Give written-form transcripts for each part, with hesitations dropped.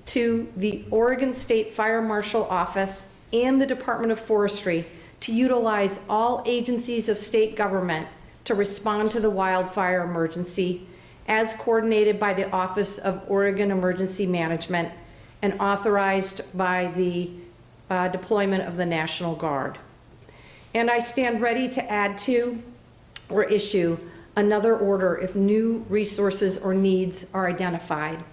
to the Oregon State Fire Marshal Office and the Department of Forestry to utilize all agencies of state government to respond to the wildfire emergency as coordinated by the Office of Oregon Emergency Management and authorized by the deployment of the National Guard. And I stand ready to add to or issue another order if new resources or needs are identified.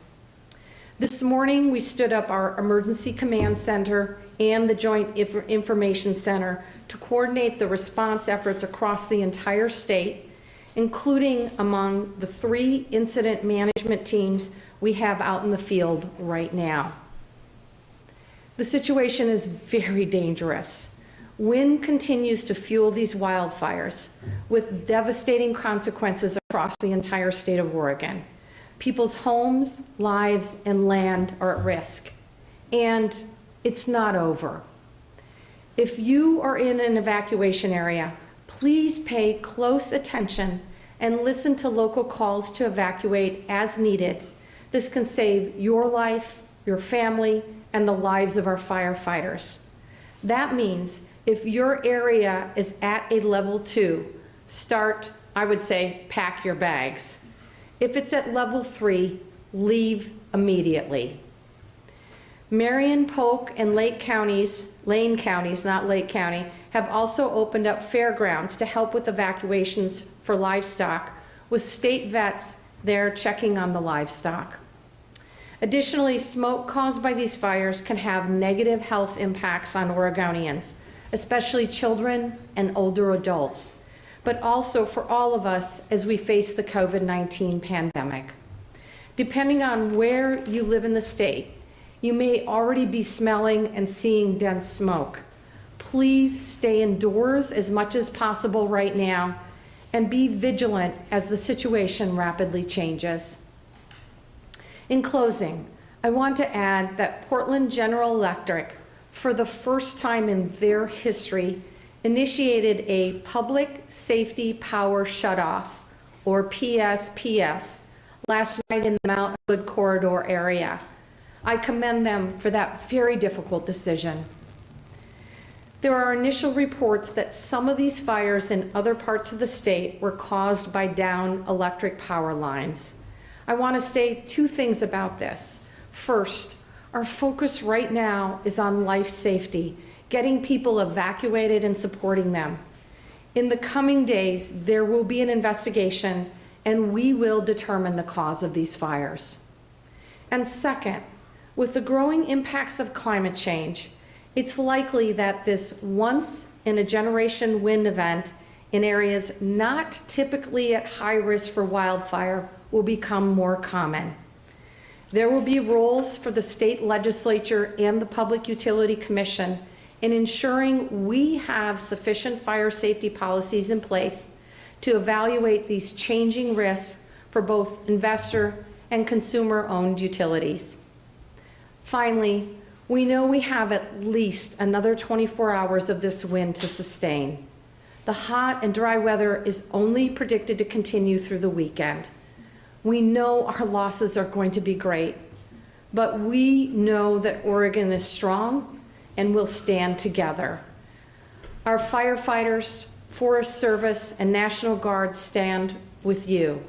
This morning, we stood up our Emergency Command Center and the Joint Information Center to coordinate the response efforts across the entire state, including among the 3 incident management teams we have out in the field right now. The situation is very dangerous. Wind continues to fuel these wildfires with devastating consequences across the entire state of Oregon. People's homes, lives, and land are at risk, and it's not over. If you are in an evacuation area, please pay close attention and listen to local calls to evacuate as needed. This can save your life, your family, and the lives of our firefighters. That means if your area is at a level 2, start, I would say, pack your bags. If it's at level 3, leave immediately. Marion, Polk, and Lane counties, not Lake County, have also opened up fairgrounds to help with evacuations for livestock, with state vets there checking on the livestock. Additionally, smoke caused by these fires can have negative health impacts on Oregonians, especially children and older adults, but also for all of us as we face the COVID-19 pandemic. Depending on where you live in the state, you may already be smelling and seeing dense smoke. Please stay indoors as much as possible right now and be vigilant as the situation rapidly changes. In closing, I want to add that Portland General Electric, for the first time in their history, initiated a Public Safety Power Shutoff, or PSPS, last night in the Mount Hood corridor area. I commend them for that very difficult decision. There are initial reports that some of these fires in other parts of the state were caused by downed electric power lines. I want to say 2 things about this. First, our focus right now is on life safety, getting people evacuated and supporting them. In the coming days, there will be an investigation and we will determine the cause of these fires. And second, with the growing impacts of climate change, it's likely that this once-in-a-generation wind event in areas not typically at high risk for wildfire will become more common. There will be roles for the state legislature and the Public Utility Commission in ensuring we have sufficient fire safety policies in place to evaluate these changing risks for both investor and consumer-owned utilities. Finally, we know we have at least another 24 hours of this wind to sustain. The hot and dry weather is only predicted to continue through the weekend. We know our losses are going to be great, but we know that Oregon is strong and will stand together. Our firefighters, Forest Service, and National Guard stand with you.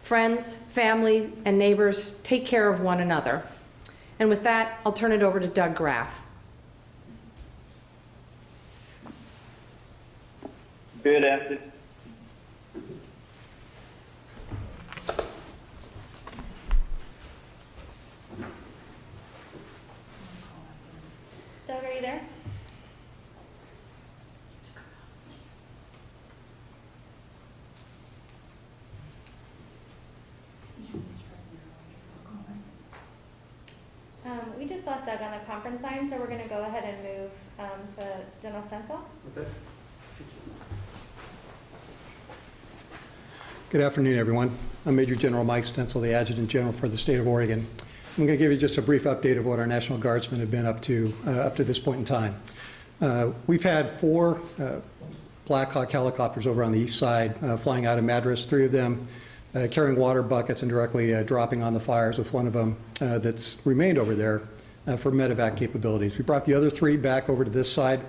Friends, families, and neighbors, take care of one another. And with that, I'll turn it over to Doug Graff. Good afternoon. Doug, are you there? We just lost Doug on the conference line, so we're going to go ahead and move to General Stencil. Okay. Good afternoon, everyone. I'm Major General Mike Stencil, the Adjutant General for the state of Oregon. I'm going to give you just a brief update of what our National Guardsmen have been up to this point in time. We've had 4 Black Hawk helicopters over on the east side flying out of Madras. 3 of them carrying water buckets and directly dropping on the fires, with one of them that's remained over there for medevac capabilities. We brought the other 3 back over to this side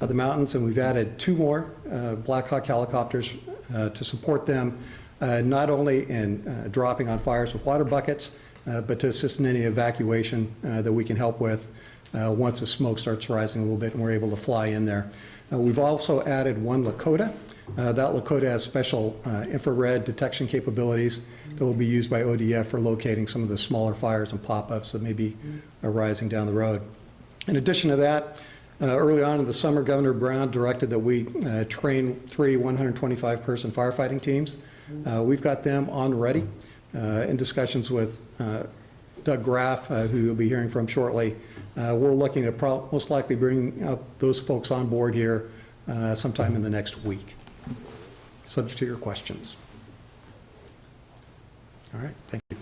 of the mountains, and we've added 2 more Black Hawk helicopters to support them, not only in dropping on fires with water buckets, but to assist in any evacuation that we can help with once the smoke starts rising a little bit and we're able to fly in there. We've also added 1 Lakota. That Lakota has special infrared detection capabilities that will be used by ODF for locating some of the smaller fires and pop-ups that may be arising down the road. In addition to that, early on in the summer, Governor Brown directed that we train 3 125-person firefighting teams. We've got them on ready. In discussions with Doug Graff, who you'll be hearing from shortly, we're looking to most likely bring up those folks on board here sometime in the next week, subject to your questions. All right, thank you.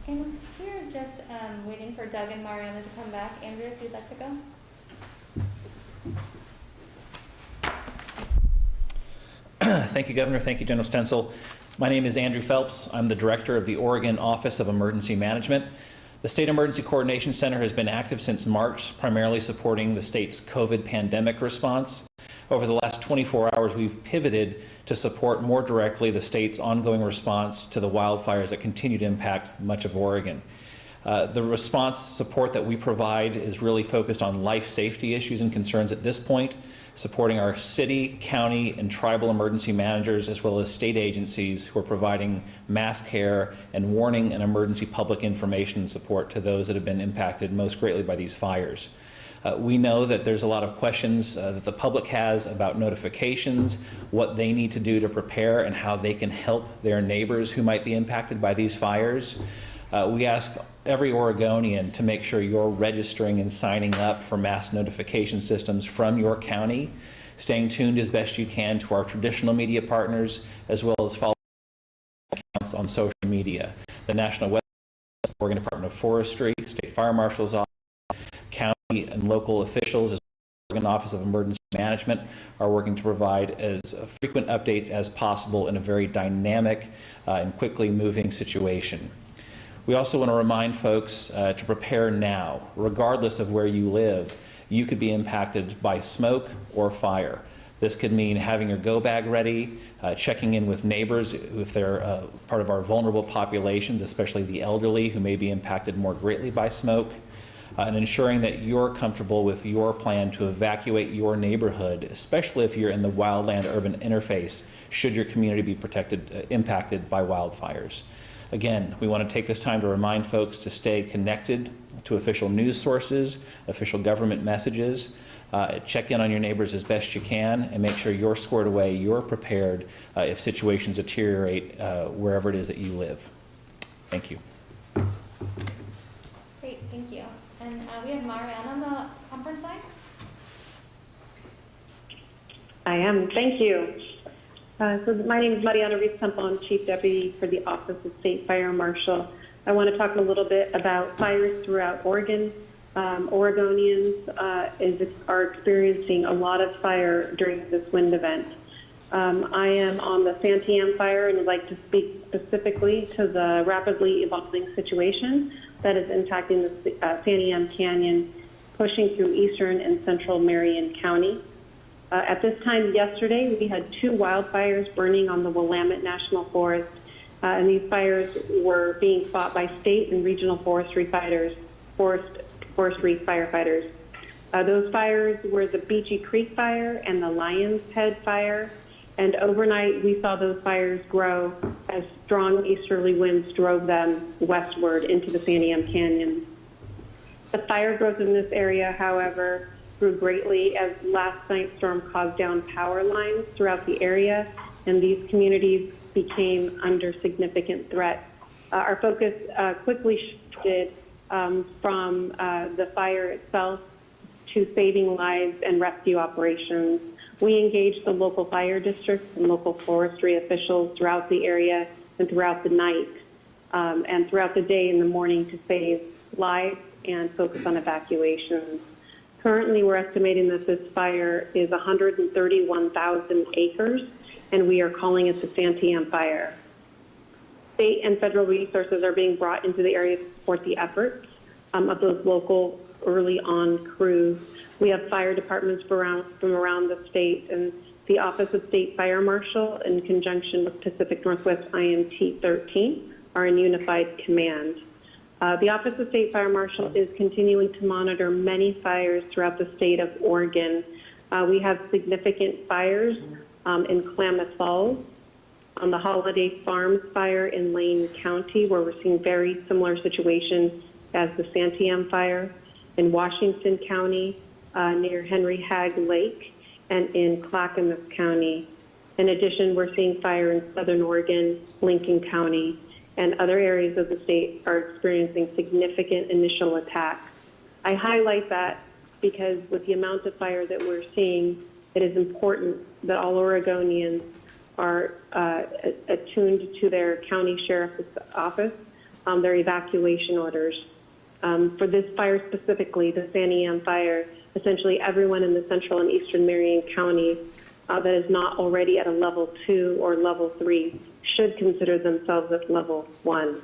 And we're just waiting for Doug and Mariana to come back. Andrew, if you'd like to go. Thank you, Governor. Thank you, General Stencil. My name is Andrew Phelps. I'm the Director of the Oregon Office of Emergency Management. The State Emergency Coordination Center has been active since March, primarily supporting the state's COVID pandemic response. Over the last 24 hours, we've pivoted to support more directly the state's ongoing response to the wildfires that continue to impact much of Oregon. The response support that we provide is really focused on life safety issues and concerns at this point, supporting our city, county, and tribal emergency managers, as well as state agencies who are providing mass care and warning and emergency public information support to those that have been impacted most greatly by these fires. We know that there's a lot of questions that the public has about notifications, what they need to do to prepare, and how they can help their neighbors who might be impacted by these fires. We ask every Oregonian to make sure you're registering and signing up for mass notification systems from your county, staying tuned as best you can to our traditional media partners, as well as following accounts on social media. The National Website, Oregon Department of Forestry, State Fire Marshal's Office, county and local officials, as well as the Oregon Office of Emergency Management, are working to provide as frequent updates as possible in a very dynamic and quickly moving situation. We also want to remind folks to prepare now. Regardless of where you live, you could be impacted by smoke or fire. This could mean having your go bag ready, checking in with neighbors if they're part of our vulnerable populations, especially the elderly who may be impacted more greatly by smoke, and ensuring that you're comfortable with your plan to evacuate your neighborhood, especially if you're in the wildland-urban interface, should your community be impacted by wildfires. Again, we want to take this time to remind folks to stay connected to official news sources, official government messages, check in on your neighbors as best you can, and make sure you're squared away, you're prepared if situations deteriorate wherever it is that you live. Thank you. Great, thank you. And we have Mariana on the conference line. I am, thank you. So my name is Mariana Reese-Temple. I'm Chief Deputy for the Office of State Fire Marshal. I want to talk a little bit about fires throughout Oregon. Oregonians are experiencing a lot of fire during this wind event. I am on the Santiam fire and would like to speak specifically to the rapidly evolving situation that is impacting the Santiam Canyon, pushing through eastern and central Marion County. At this time yesterday, we had 2 wildfires burning on the Willamette National Forest, and these fires were being fought by state and regional forestry firefighters. Those fires were the Beachy Creek Fire and the Lion's Head Fire, and overnight we saw those fires grow as strong easterly winds drove them westward into the Santiam Canyon. The fire growth in this area, however, grew greatly as last night's storm caused down power lines throughout the area, and these communities became under significant threat. Our focus quickly shifted from the fire itself to saving lives and rescue operations. We engaged the local fire districts and local forestry officials throughout the area and throughout the night and throughout the day and the morning to save lives and focus on evacuations. Currently, we're estimating that this fire is 131,000 acres, and we are calling it the Santiam fire. State and federal resources are being brought into the area to support the efforts of those local early on crews. We have fire departments from around the state, and the Office of State Fire Marshal, in conjunction with Pacific Northwest IMT 13, are in unified command. The Office of State Fire Marshal is continuing to monitor many fires throughout the state of Oregon. We have significant fires in Klamath Falls, on the Holiday Farms fire in Lane County, where we're seeing very similar situations as the Santiam fire, in Washington County, near Henry Hagg Lake, and in Clackamas County. In addition, we're seeing fire in Southern Oregon, Lincoln County, and other areas of the state are experiencing significant initial attacks. I highlight that because with the amount of fire that we're seeing, it is important that all Oregonians are attuned to their county sheriff's office, their evacuation orders. For this fire specifically, the Santiam fire, essentially everyone in the central and eastern Marion County that is not already at a level 2 or level 3 should consider themselves at level 1.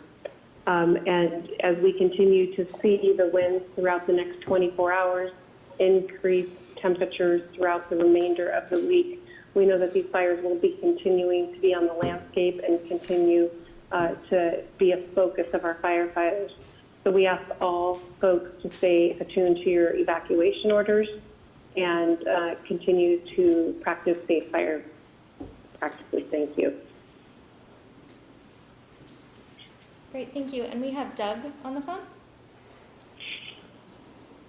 And as we continue to see the winds throughout the next 24 hours, increase temperatures throughout the remainder of the week, we know that these fires will be continuing to be on the landscape and continue to be a focus of our firefighters. So we ask all folks to stay attuned to your evacuation orders and continue to practice safe fire practices. Thank you. Great, thank you. And we have Doug on the phone.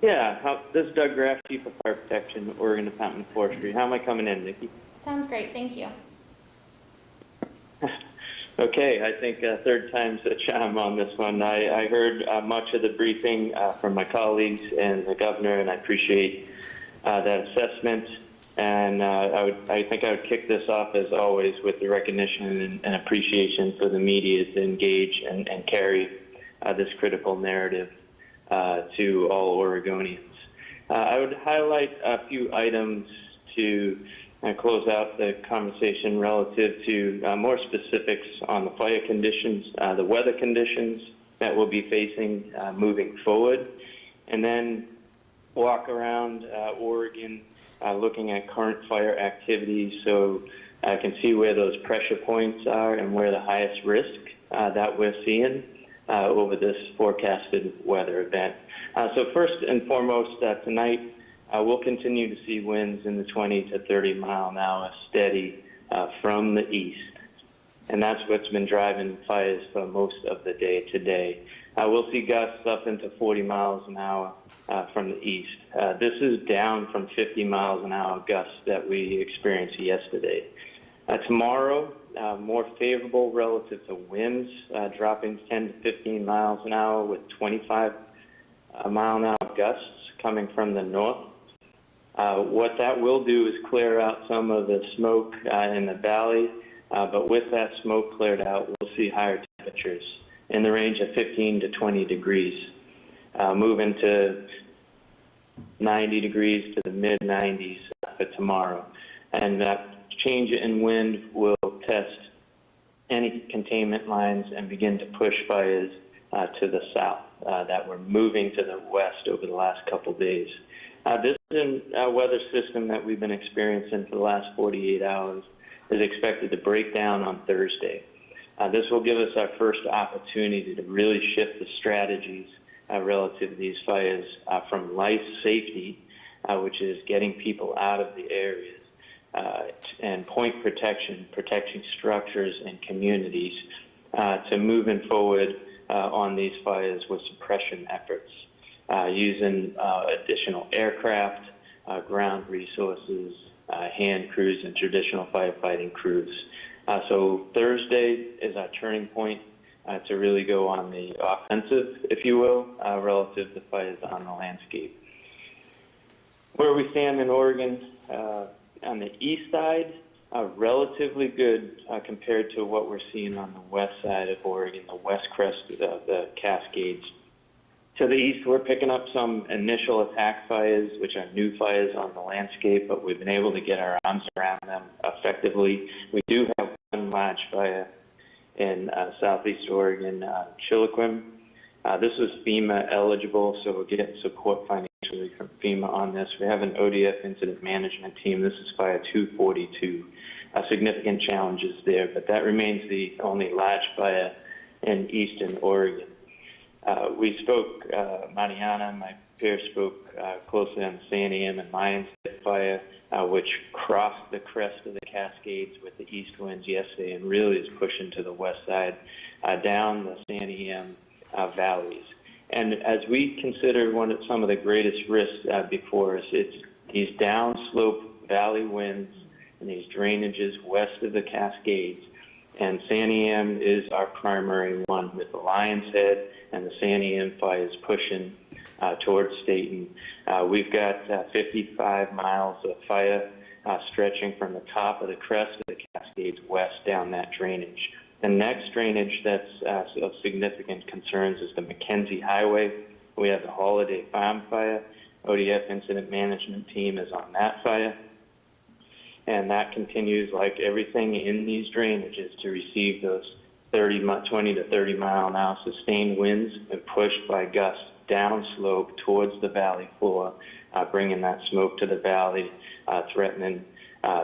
Yeah, this is Doug Graff, Chief of Fire Protection, Oregon Department of Forestry. How am I coming in, Nikki? Sounds great, thank you. Okay, I think third time's a charm on this one. I heard much of the briefing from my colleagues and the governor, and I appreciate that assessment. And I think I would kick this off, as always, with the recognition and appreciation for the media to engage and carry this critical narrative to all Oregonians. I would highlight a few items to close out the conversation relative to more specifics on the fire conditions, the weather conditions that we'll be facing moving forward, and then walk around Oregon looking at current fire activities so I can see where those pressure points are and where the highest risk that we're seeing over this forecasted weather event. So first and foremost, tonight, we'll continue to see winds in the 20 to 30 mile an hour steady from the east. And that's what's been driving fires for most of the day today. We'll see gusts up into 40 miles an hour from the east. This is down from 50 miles an hour gusts that we experienced yesterday. Tomorrow, more favorable relative to winds, dropping 10 to 15 miles an hour with 25 mile an hour gusts coming from the north. What that will do is clear out some of the smoke in the valley, but with that smoke cleared out, we'll see higher temperatures in the range of 15 to 20 degrees, moving to 90 degrees to the mid-90s for tomorrow. And that change in wind will test any containment lines and begin to push fires to the south that were moving to the west over the last couple days. This weather system that we've been experiencing for the last 48 hours is expected to break down on Thursday. This will give us our first opportunity to really shift the strategies relative to these fires from life safety, which is getting people out of the areas, and point protection, protecting structures and communities, to moving forward on these fires with suppression efforts, using additional aircraft, ground resources, hand crews, and traditional firefighting crews. So Thursday is our turning point to really go on the offensive, if you will, relative to fires on the landscape. Where we stand in Oregon, on the east side, relatively good compared to what we're seeing on the west side of Oregon, the west crest of the Cascades. To the east, we're picking up some initial attack fires, which are new fires on the landscape, but we've been able to get our arms around them effectively. We do have one large fire in southeast Oregon, Chiloquin. This was FEMA eligible, so we're getting support financially from FEMA on this. We have an ODF incident management team. This is Fire 242. Significant challenges there, but that remains the only large fire in eastern Oregon. We spoke, Mariana, my peer spoke closely on the San Am and Lions fire, which crossed the crest of the Cascades with the east winds yesterday and really is pushing to the west side down the San Am valleys. And as we consider some of the greatest risks before us, it's these downslope valley winds and these drainages west of the Cascades. And San Am is our primary one, with the Lion's Head and the San Am fires pushing towards Staten. We've got 55 miles of fire stretching from the top of the crest of the Cascades west down that drainage. The next drainage that's of significant concerns is the Mackenzie Highway. We have the Holiday Farm fire. ODF incident management team is on that fire. And that continues, like everything in these drainages, to receive those 20 to 30 mile an hour sustained winds and pushed by gusts downslope towards the valley floor, bringing that smoke to the valley, threatening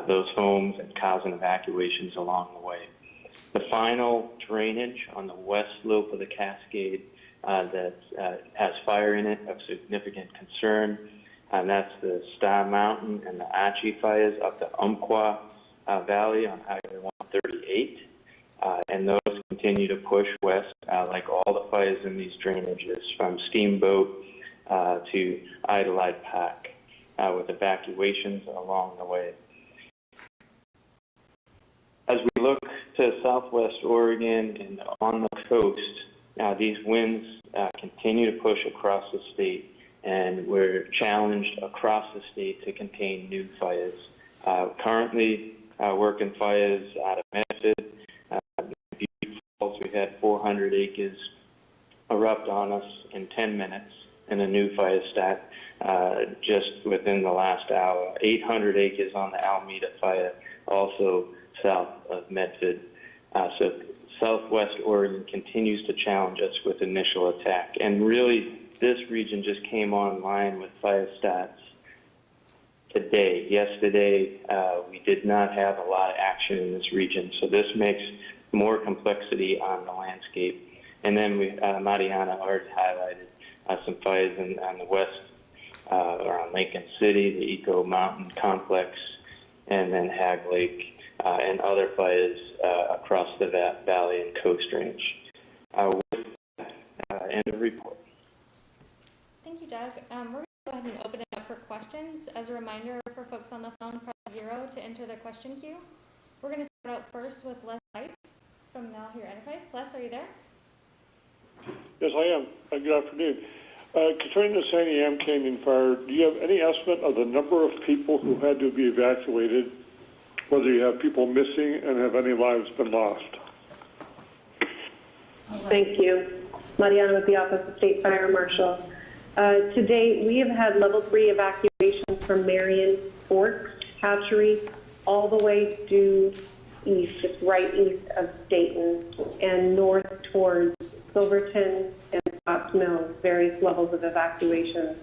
those homes and causing evacuations along the way. The final drainage on the west slope of the Cascade that has fire in it of significant concern, and that's the Star Mountain and the Archie fires up the Umpqua Valley on Highway 138. And those continue to push west, like all the fires in these drainages, from Steamboat to Idlewild Park, with evacuations along the way. As we look to southwest Oregon and on the coast, these winds continue to push across the state, and we're challenged across the state to contain new fires. Currently, working fires out of Medford. We've had 400 acres erupt on us in 10 minutes, and a new fire start just within the last hour. 800 acres on the Alameda fire, also south of Medford. So southwest Oregon continues to challenge us with initial attack. And really, this region just came online with fire starts today. Yesterday, we did not have a lot of action in this region, so this makes more complexity on the landscape. And then Mariana already highlighted some fires on the west around Lincoln City, the Eco Mountain Complex, and then Hag Lake, and other fires across the valley and coast range. With that, end of report. Thank you, Doug. We're going to go ahead and open it up for questions. As a reminder for folks on the phone, press 0 to enter the question queue. We're going to start out first with Les Lights from Now Here Enterprise. Les, are you there? Yes, I am. Good afternoon. Concerning the San Am Canyon fire, do you have any estimate of the number of people who had to be evacuated, whether you have people missing and have any lives been lost? Thank you. Mariana with the Office of State Fire Marshal. To date, we have had level 3 evacuations from Marion, Forks, Hatchery, all the way due east, just right east of Dayton, and north towards Silverton and Scotts Mills, various levels of evacuation.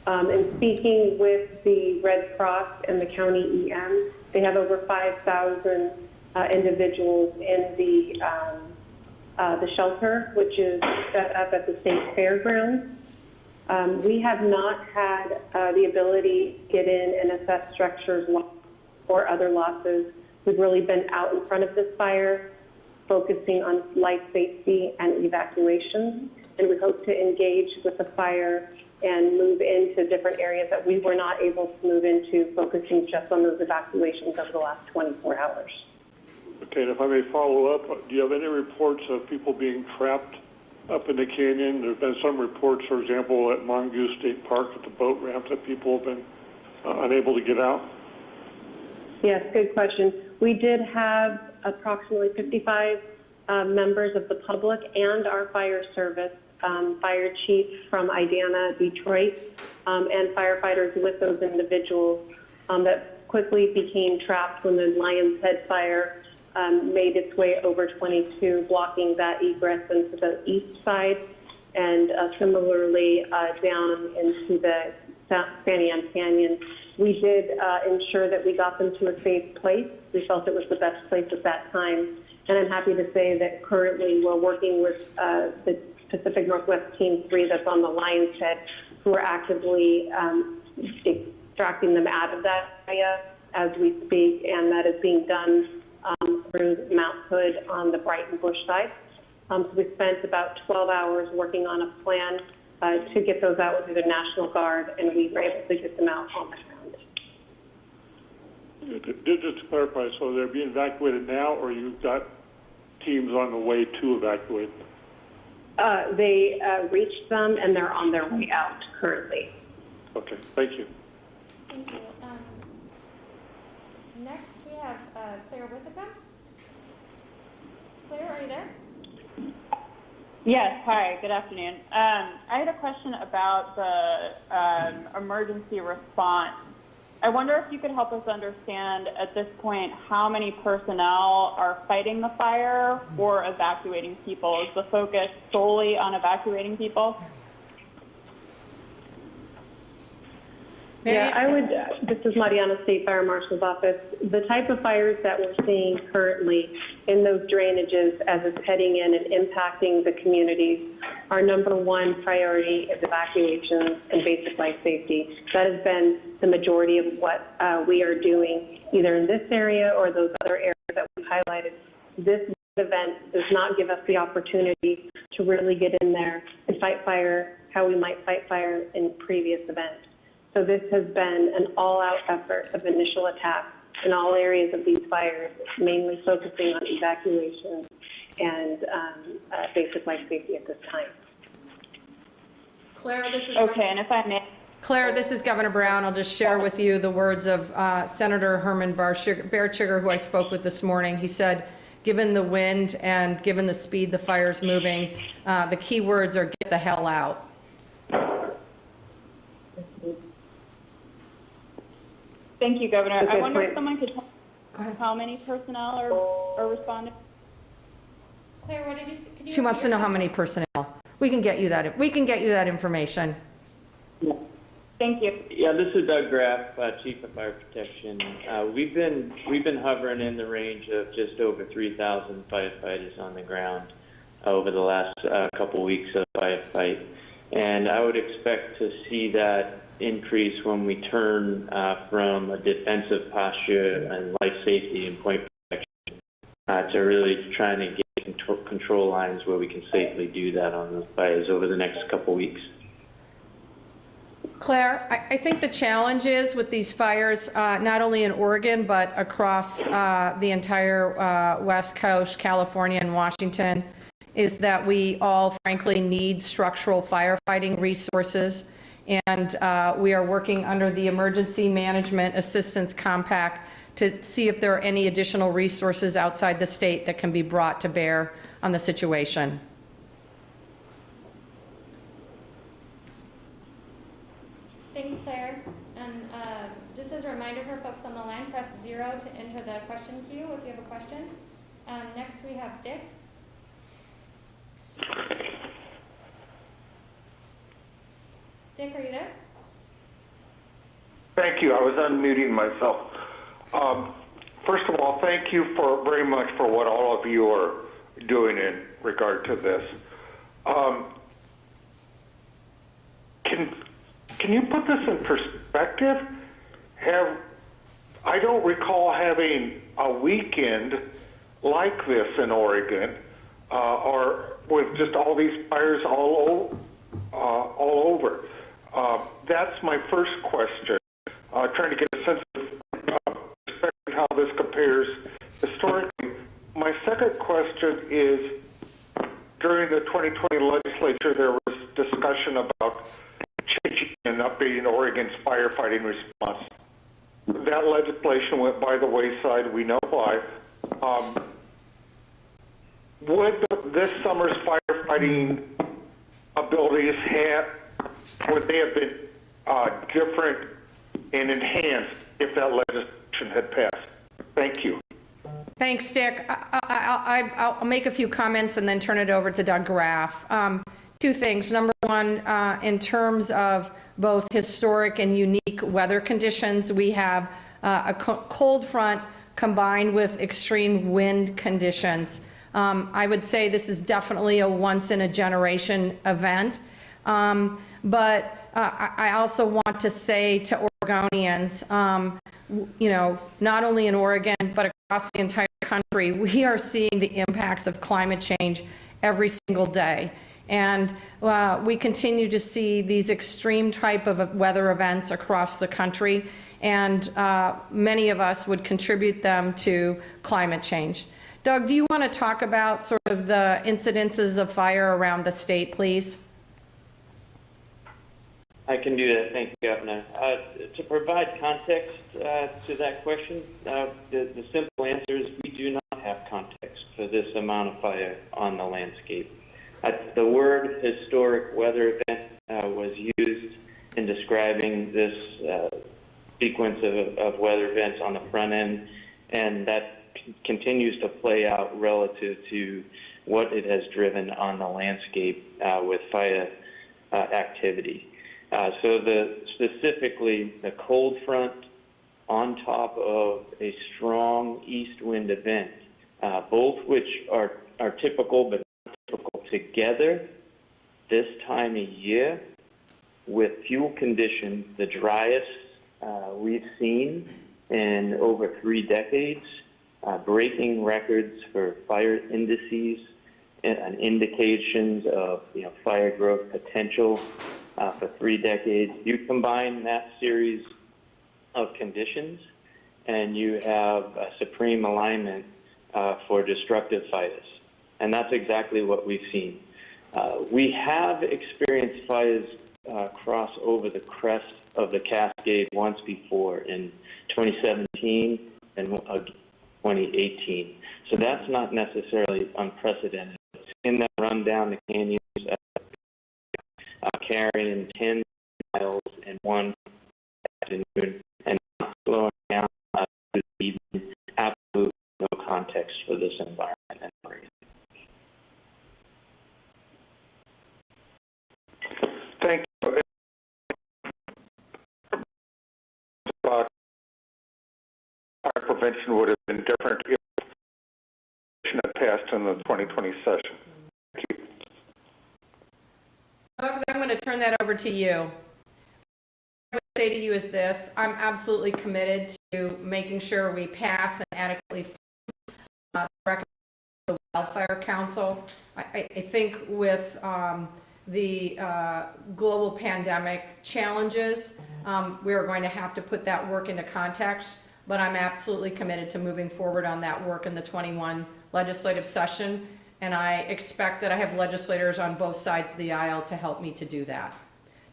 And speaking with the Red Cross and the county EM, they have over 5,000 individuals in the shelter, which is set up at the state fairgrounds. We have not had the ability to get in and assess structures or other losses. We've really been out in front of this fire, focusing on life safety and evacuation, and we hope to engage with the fire and move into different areas that we were not able to move into, focusing just on those evacuations over the last 24 hours. Okay, and if I may follow up, do you have any reports of people being trapped up in the canyon? There have been some reports, for example, at Mongoose State Park at the boat ramp that people have been unable to get out. Yes, good question. We did have approximately 55 members of the public and our fire service fire chief from IDANA, Detroit, and firefighters with those individuals that quickly became trapped when the Lion's Head fire made its way over 22, blocking that egress into the east side, and similarly down into the Sandy Am Canyon. We did ensure that we got them to a safe place. We felt it was the best place at that time. And I'm happy to say that currently we're working with the Pacific Northwest Team 3 that's on the Lion's Head, who are actively extracting them out of that area as we speak, and that is being done through Mount Hood on the Brighton Bush side. So we spent about 12 hours working on a plan to get those out with the National Guard, and we were able to get them out on the ground. Just to clarify, so they're being evacuated now, or you've got teams on the way to evacuate them? They reached them, and they're on their way out currently. Okay, thank you. Thank you. Next, we have Claire Withicum. Claire, are you there? Yes, hi, good afternoon. I had a question about the emergency response. I wonder if you could help us understand at this point how many personnel are fighting the fire or evacuating people. Is the focus solely on evacuating people? Yeah, I would, this is Mariana, State Fire Marshal's office. The type of fires that we're seeing currently in those drainages as it's heading in and impacting the communities, our number one priority is evacuation and basic life safety. That has been the majority of what we are doing, either in this area or those other areas that we've highlighted. This event does not give us the opportunity to really get in there and fight fire how we might fight fire in previous events. So this has been an all-out effort of initial attack in all areas of these fires, mainly focusing on evacuation and basic life safety at this time. Claire, this is Okay, and if I may. Claire, this is Governor Brown. I'll just share with you the words of Senator Herman Bearchigger, who I spoke with this morning. He said, given the wind and given the speed the fire's moving, the key words are get the hell out. Thank you, Governor. Okay, I wonder great. if someone could tell me how many personnel are responding? Claire, what did you say? Could you She wants to repeat know how many personnel. We can get you that. We can get you that information. Thank you. Yeah, this is Doug Graff, Chief of Fire Protection. We've been hovering in the range of just over 3,000 firefighters on the ground over the last couple weeks of firefight, and I would expect to see that increase when we turn from a defensive posture and life safety and point protection to really trying to get control lines where we can safely do that on those fires over the next couple weeks. Claire, I think the challenge is with these fires, not only in Oregon, but across the entire West Coast, California and Washington, is that we all frankly need structural firefighting resources. And we are working under the Emergency Management Assistance Compact to see if there are any additional resources outside the state that can be brought to bear on the situation. Thanks, Claire. And just as a reminder for folks on the line, press 0 to enter the question queue if you have a question. Next, we have Dick. Dick, are you there? Thank you. I was unmuting myself. First of all, thank you very much for what all of you are doing in regard to this. Can you put this in perspective? I don't recall having a weekend like this in Oregon, or with just all these fires all over. That's my first question. Trying to get a sense of how this compares historically. My second question is, during the 2020 legislature, there was discussion about changing and updating Oregon's firefighting response. That legislation went by the wayside. We know why. Would this summer's firefighting abilities would they have been different and enhanced if that legislation had passed? Thank you. Thanks, Dick. I'll make a few comments and then turn it over to Doug Graff. Two things. Number one, in terms of both historic and unique weather conditions, we have a cold front combined with extreme wind conditions. I would say this is definitely a once-in-a-generation event. But I also want to say to Oregonians, you know, not only in Oregon, but across the entire country, we are seeing the impacts of climate change every single day. And we continue to see these extreme type of weather events across the country, and many of us would contribute them to climate change. Doug, do you want to talk about sort of the incidences of fire around the state, please? I can do that. Thank you, Governor. To provide context to that question, the simple answer is we do not have context for this amount of fire on the landscape. The word historic weather event was used in describing this sequence of weather events on the front end, and that continues to play out relative to what it has driven on the landscape with fire activity. So specifically the cold front on top of a strong east wind event, both which are typical but not typical together this time of year, with fuel conditions the driest we've seen in over 3 decades, breaking records for fire indices and indications of fire growth potential for 3 decades. You combine that series of conditions and you have a supreme alignment for destructive fires. And that's exactly what we've seen. We have experienced fires cross over the crest of the Cascade once before in 2017 and 2018. So that's not necessarily unprecedented. In that run down the canyons, carrying 10 miles in one afternoon and not slowing down to the evening, absolutely no context for this environment. Thank you. Fire prevention would have been different if it had passed in the 2020 session. Thank you. Doug, I'm going to turn that over to you. What I would say to you is this: I'm absolutely committed to making sure we pass and adequately recommend the Wildfire Council. I think with the global pandemic challenges, we are going to have to put that work into context, but I'm absolutely committed to moving forward on that work in the 21 legislative session, and I expect that I have legislators on both sides of the aisle to help me to do that.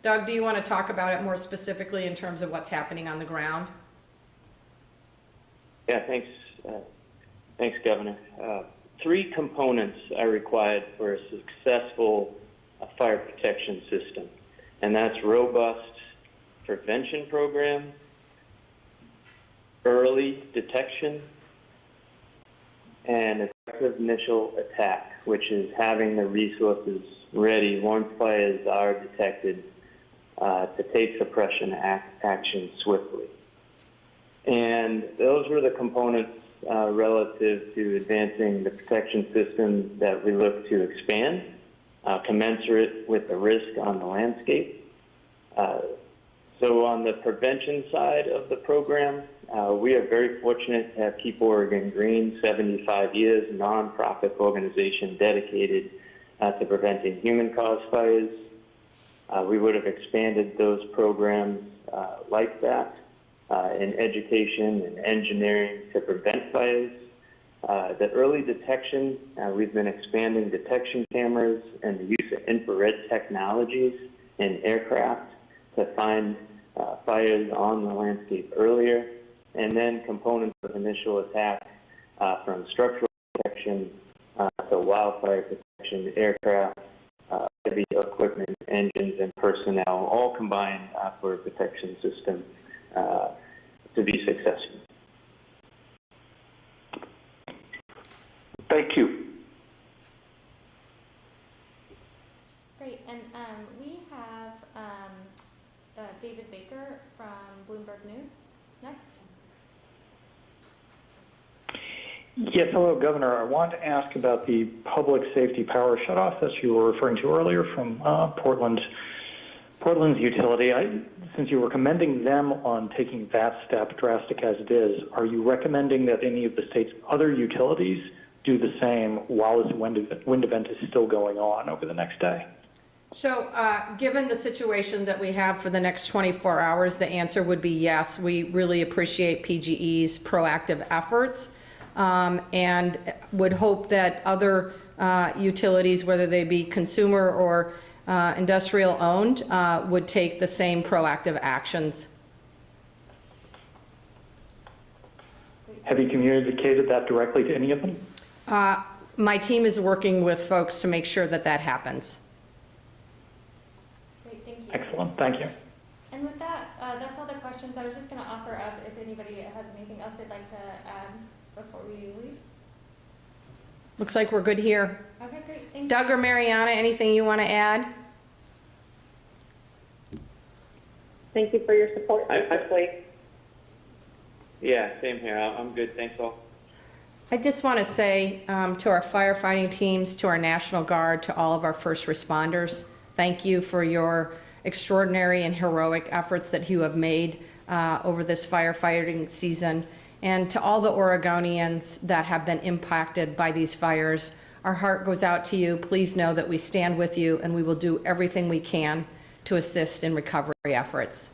Doug, do you want to talk about it more specifically in terms of what's happening on the ground? Yeah, thanks. Thanks, Governor. 3 components are required for a successful fire protection system, and that's robust prevention program, early detection, and effective initial attack, which is having the resources ready once fires are detected to take suppression action swiftly. And those were the components relative to advancing the protection system that we look to expand, commensurate with the risk on the landscape. So on the prevention side of the program, we are very fortunate to have Keep Oregon Green, 75 years, nonprofit organization dedicated to preventing human-caused fires. We would have expanded those programs like that in education and engineering to prevent fires. The early detection, we've been expanding detection cameras and the use of infrared technologies in aircraft to find fires on the landscape earlier, and then components of initial attack from structural protection to wildfire protection, aircraft, heavy equipment engines and personnel, all combined for a protection system to be successful. Thank you. Great, and we have David Baker from Bloomberg News next. Yes, hello, Governor. I wanted to ask about the public safety power shutoff that you were referring to earlier from Portland's utility. Since you were commending them on taking that step, drastic as it is, are you recommending that any of the state's other utilities do the same while this wind event is still going on over the next day? So given the situation that we have for the next 24 hours, the answer would be yes. We really appreciate PGE's proactive efforts and would hope that other utilities, whether they be consumer or industrial owned, would take the same proactive actions. Have you communicated that directly to any of them? My team is working with folks to make sure that that happens. Great, thank you. Excellent, thank you. And with that, that's all the questions. I was just going to offer up if anybody has anything else they'd like to add before we leave. Looks like we're good here. Okay, great. Thank you. Doug or Mariana, anything you want to add? Thank you for your support. Yeah, same here. I'm good. Thanks all. I just want to say to our firefighting teams, to our National Guard, to all of our first responders, thank you for your extraordinary and heroic efforts that you have made over this firefighting season. And to all the Oregonians that have been impacted by these fires, our heart goes out to you. Please know that we stand with you and we will do everything we can to assist in recovery efforts.